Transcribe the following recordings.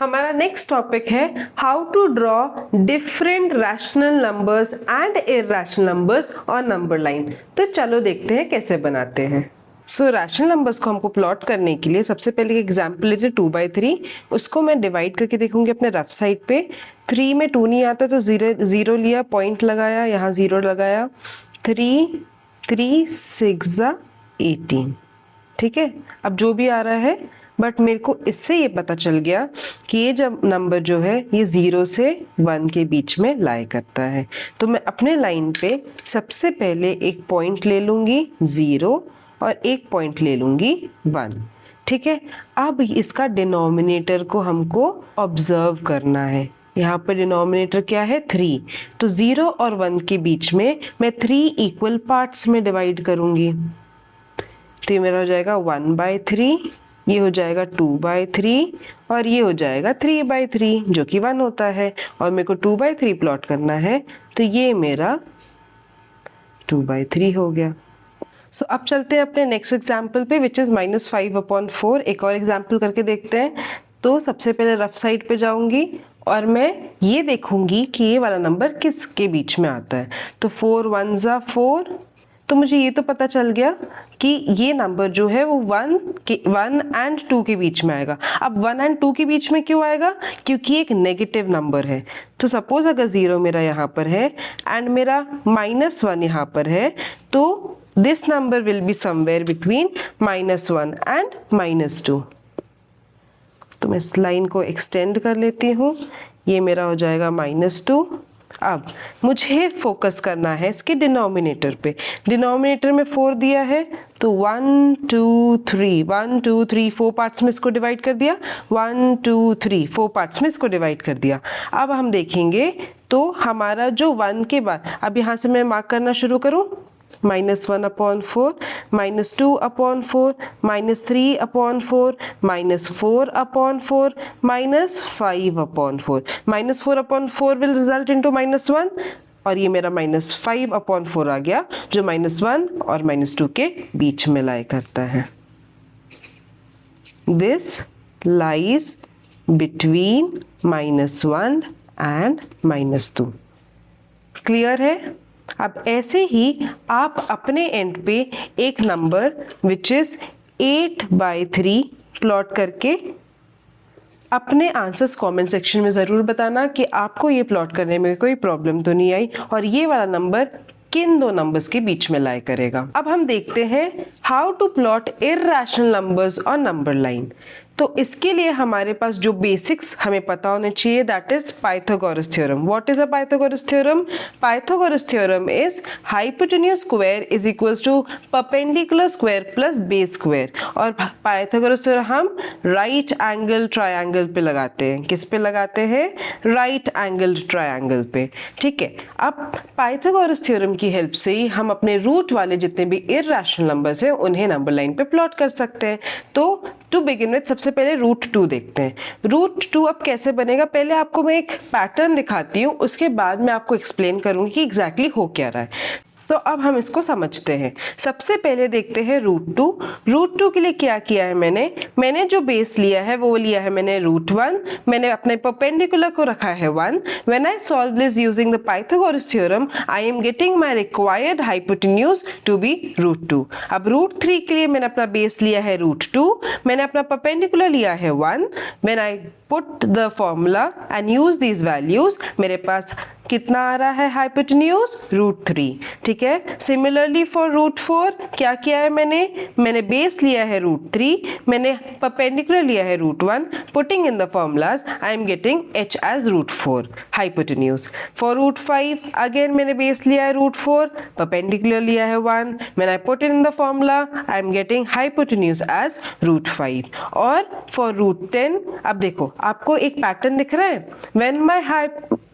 हमारा next topic है how to draw different rational numbers and irrational numbers on number line. तो चलो देखते हैं कैसे बनाते हैं। सो रैशनल नंबर्स को हमको प्लॉट करने के लिए सबसे पहले एक एग्जाम्पल लेते हैं 2/3। उसको मैं डिवाइड करके देखूंगी अपने रफ साइड पे। 3 में 2 नहीं आता तो जीरो लिया, पॉइंट लगाया, यहाँ 0 लगाया। 3 3 6 18। ठीक है, अब जो भी आ रहा है, बट मेरे को इससे ये पता चल गया कि ये जब नंबर जो है ये 0 से 1 के बीच में लाई करता है। तो मैं अपने लाइन पे सबसे पहले एक पॉइंट ले लूँगी 0 और एक पॉइंट ले लूँगी 1। ठीक है, अब इसका डिनोमिनेटर को हमको ऑब्जर्व करना है। यहाँ पर डिनोमिनेटर क्या है 3, तो 0 और 1 के बीच में मैं 3 इक्वल पार्ट्स में डिवाइड करूँगी। तो ये मेरा हो जाएगा 1/3, ये हो जाएगा 2/3 और ये हो जाएगा 3/3 जो कि 1 होता है। और मेरे को 2/3 प्लॉट करना है तो ये मेरा 2/3 हो गया। सो अब चलते हैं अपने नेक्स्ट एग्जाम्पल पे विच इज़ -5/4। एक और एग्जाम्पल करके देखते हैं। तो सबसे पहले रफ साइड पे जाऊंगी और मैं ये देखूंगी कि ये वाला नंबर किसके बीच में आता है। तो 4 1 4, तो मुझे ये तो पता चल गया कि ये नंबर जो है वो 1 एंड 2 के बीच में आएगा। अब 1 एंड 2 के बीच में क्यों आएगा? क्योंकि एक नेगेटिव नंबर है। तो सपोज अगर 0 मेरा यहाँ पर है एंड मेरा -1 यहाँ पर है, तो this number will be somewhere between -1 and -2। तो मैं इस लाइन को एक्सटेंड कर लेती हूँ, ये मेरा हो जाएगा -2। अब मुझे फोकस करना है इसके डिनोमिनेटर पे। डिनोमिनेटर में 4 दिया है तो 1 2 3 1 2 3 4 पार्ट्स में इसको डिवाइड कर दिया। 1 2 3 4 पार्ट्स में इसको डिवाइड कर दिया। अब हम देखेंगे तो हमारा जो 1 के बाद, अब यहाँ से मैं मार्क करना शुरू करूँ, -1/4, -2/4, -3/4, -4/4, -5/4। -4/4 will result into -1 और ये मेरा -5/4 आ गया जो -1 और -2 के बीच में लाई करता है। This lies between -1 and -2। Clear है? अब ऐसे ही आप अपने एंड पे एक नंबर विच इज 8/3 प्लॉट करके अपने आंसर्स कमेंट सेक्शन में ज़रूर बताना कि आपको ये प्लॉट करने में कोई प्रॉब्लम तो नहीं आई और ये वाला नंबर किन दो नंबर्स के बीच में लाई करेगा। अब हम देखते हैं how to plot irrational numbers on number line. तो इसके लिए हमारे पास जो बेसिक्स हमें पता होने चाहिए, that is Pythagoras theorem. What is a Pythagoras theorem? Pythagoras theorem is hypotenuse square is equals to perpendicular square plus base square. और पाइथागोरस थ्योरम हम राइट एंगल ट्रायंगल पे लगाते हैं। किस पे लगाते हैं? राइट एंगल ट्रायंगल पे। ठीक है, अब पाइथागोरस थ्योरम की हेल्प से ही हम अपने रूट वाले जितने भी इरैशनल नंबर्स हैं उन्हें नंबर लाइन पे प्लॉट कर सकते हैं। तो टू बिगिन विद सबसे पहले √2 देखते हैं। √2 अब कैसे बनेगा, पहले आपको मैं एक पैटर्न दिखाती हूँ, उसके बाद मैं आपको एक्सप्लेन करूँगी कि एग्जैक्टली हो क्या रहा है। तो अब हम इसको समझते हैं। सबसे पहले देखते हैं √2। √2 के लिए क्या किया है मैंने जो बेस लिया है वो लिया है मैंने √1। मैंने अपने परपेंडिकुलर को रखा है 1। When I solve this using the Pythagoras theorem I am getting my required hypotenuse to be √2। अब √3 के लिए मैंने अपना बेस लिया है √2, मैंने अपना परपेंडिकुलर लिया है 1। When I put the formula and use these values, मेरे पास कितना आ रहा है हाइपोटेन्यूज? √3। ठीक है, सिमिलरली फॉर √4 क्या किया है मैंने बेस लिया है √3, मैंने परपेंडिकुलर लिया है √1। Putting in the formulas I am getting h as √4 hypotenuse. For √5 again मैंने बेस लिया है √4, परपेंडिकुलर लिया है 1, मैंने I put in the formula I am getting hypotenuse as √5। और फॉर √10 अब देखो आपको एक पैटर्न दिख रहा है। When my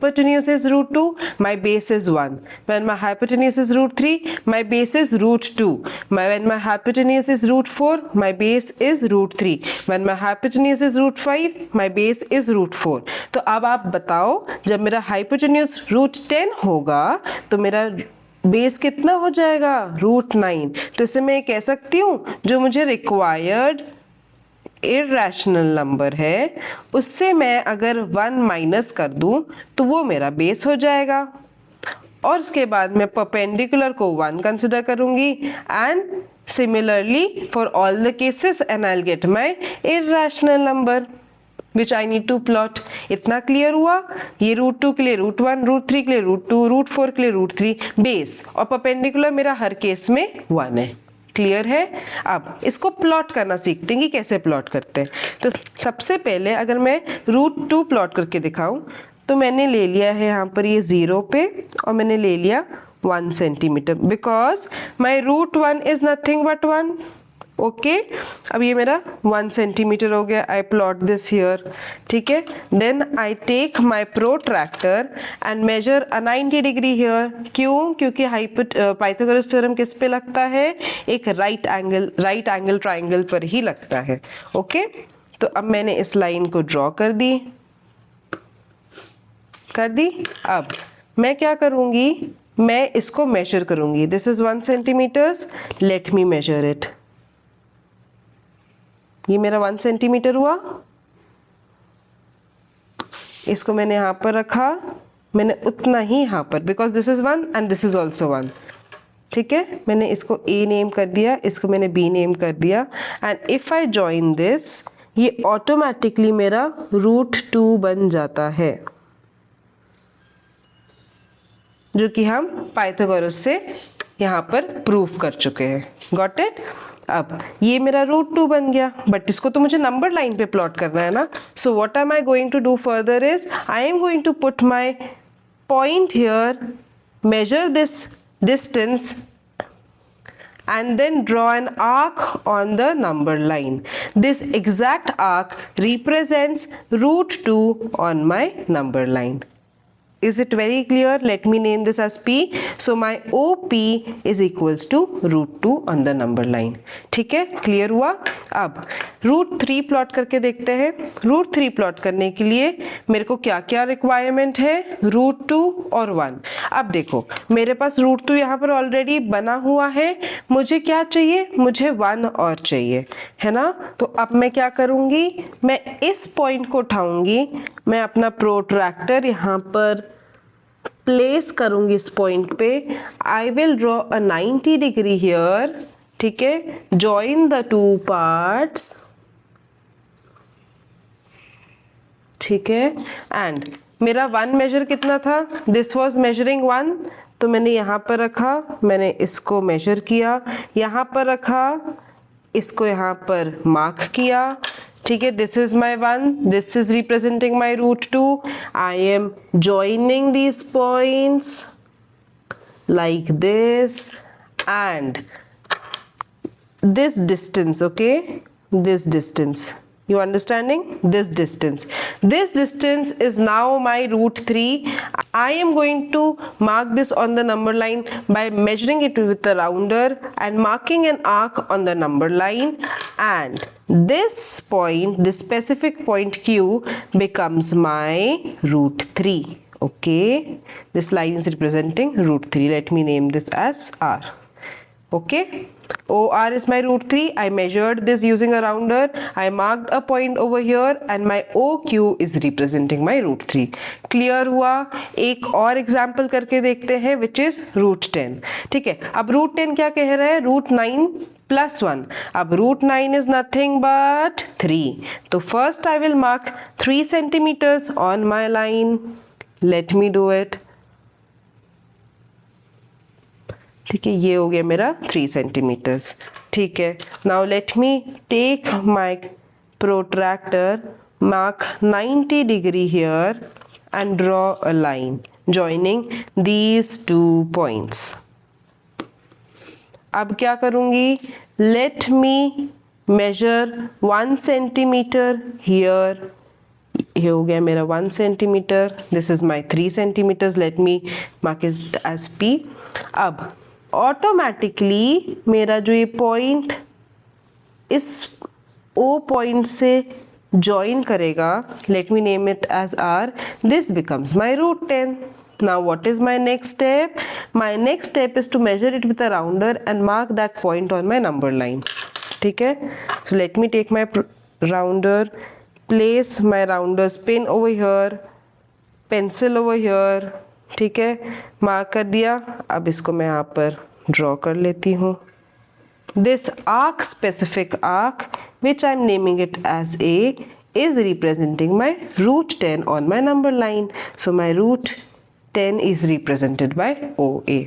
hypotenuse is √2, my base is 1. When my hypotenuse is √3, my base is √2. When my hypotenuse is √4, my base is √3. When my hypotenuse is √5, my base is √4. तो अब आप बताओ, जब मेरा hypotenuse √10 होगा तो मेरा बेस कितना हो जाएगा? √9। तो इसे मैं कह सकती हूँ जो मुझे रिक्वायर्ड इरैशनल नंबर है उससे मैं अगर 1 माइनस कर दूं तो वो मेरा बेस हो जाएगा, और उसके बाद मैं परपेंडिकुलर को 1 कंसिडर करूंगी and similarly for all the cases and I will get my irrational number which I need to plot. इतना क्लियर हुआ? ये √2 के लिए √1, √3 के लिए √2, √4 के लिए √3, बेस और परपेंडिकुलर मेरा हर केस में 1 है। क्लियर है? अब इसको प्लॉट करना सीखते हैं कि कैसे प्लॉट करते हैं। तो सबसे पहले अगर मैं √2 प्लॉट करके दिखाऊं तो मैंने ले लिया है यहाँ पर ये 0 पे और मैंने ले लिया 1 centimetre because my √1 is nothing but 1। Okay, अब ये मेरा 1 सेंटीमीटर हो गया। आई प्लॉट दिस हियर, ठीक है। Then I take my protractor and measure a 90 degree here. क्यों? क्योंकि पाइथागोरस थ्योरम किस पे लगता है? एक राइट एंगल ट्राइंगल पर ही लगता है। ओके, तो अब मैंने इस लाइन को ड्रॉ कर दी। अब मैं क्या करूंगी? मैं इसको मेजर करूंगी। This is 1 centimetres, let me measure it. ये मेरा 1 सेंटीमीटर हुआ। इसको मैंने यहाँ पर रखा, मैंने उतना ही यहाँ पर, because this is 1 and this is also 1, ठीक है। मैंने इसको A नेम कर दिया, इसको मैंने B नेम कर दिया and if I join this, ये ऑटोमेटिकली मेरा √2 बन जाता है, जो कि हम पाइथागोरस से यहाँ पर प्रूफ कर चुके हैं। Got it? अब ये मेरा √2 बन गया, बट इसको तो मुझे नंबर लाइन पे प्लॉट करना है ना। So what am I going to do further is I am going to put my point here, measure this distance and then draw an arc on the number line. This exact arc represents √2 on my number line. Is it very clear? Let me name this as P. So my OP is equals to √2 on the number line. ठीक है, clear हुआ? अब √3 plot करके देखते हैं। √3 plot करने के लिए मेरे को क्या क्या रिक्वायरमेंट है? √2 और 1। अब देखो मेरे पास √2 यहाँ पर ऑलरेडी बना हुआ है, मुझे क्या चाहिए? मुझे 1 और चाहिए, है ना। तो अब मैं क्या करूँगी? मैं इस पॉइंट को उठाऊंगी, मैं अपना प्रोट्रैक्टर यहाँ पर प्लेस करूंगी इस पॉइंट पे। I will draw a 90 degree here, ठीक है। जॉइन द 2 पार्ट्स, ठीक है। एंड मेरा 1 मेजर कितना था? दिस वॉज मेजरिंग 1, तो मैंने यहाँ पर रखा, मैंने इसको मेजर किया, यहाँ पर रखा, इसको यहाँ पर मार्क किया, ठीक है। This is my 1, this is representing my √2। I am joining these points like this and this distance, okay, this distance, you understanding? This distance is now my √3. I am going to mark this on the number line by measuring it with the rounder and marking an arc on the number line, and this point, this specific point Q becomes my √3. Okay, this line is representing √3. Let me name this as R. Okay, OR is my √3. I measured this using a rounder. I marked a point over here and my OQ is representing my √3. Clear हुआ? एक और example करके देखते हैं which is √10. ठीक है, अब √10 क्या कह रहा है? √9 plus 1. अब √9 is nothing but 3. तो first I will mark 3 centimeters on my line. Let me do it. ठीक है, ये हो गया मेरा 3 सेंटीमीटर्स। ठीक है, now let me take my protractor, mark 90 degree here and draw a line joining these 2 points. अब क्या करूँगी? Let me measure 1 centimeter here. ये हो गया मेरा 1 centimetre. This is my 3 centimeters. Let me mark it as P. अब automatically मेरा जो ये पॉइंट इस O पॉइंट से ज्वाइन करेगा, let me name it as R, this becomes my √10. Now what is my next step? My next step is to measure it with a rounder and mark that point on my number line. ठीक है, so let me take my rounder, place my rounders pin over here, pencil over here, ठीक है, mark कर दिया। अब इसको मैं यहाँ पर ड्रॉ कर लेती हूँ। This arc, specific arc, which I am naming it as A, is representing my root 10 on my number line. So my root 10 is represented by OA.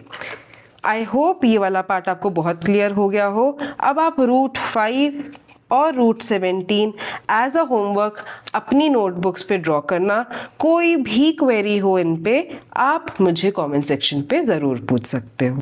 I hope ये वाला पार्ट आपको बहुत क्लियर हो गया हो। अब आप रूट 5 और रूट 17 एज अ होमवर्क अपनी नोटबुक्स पे ड्रॉ करना। कोई भी क्वेरी हो इन पे आप मुझे कमेंट सेक्शन पे ज़रूर पूछ सकते हो।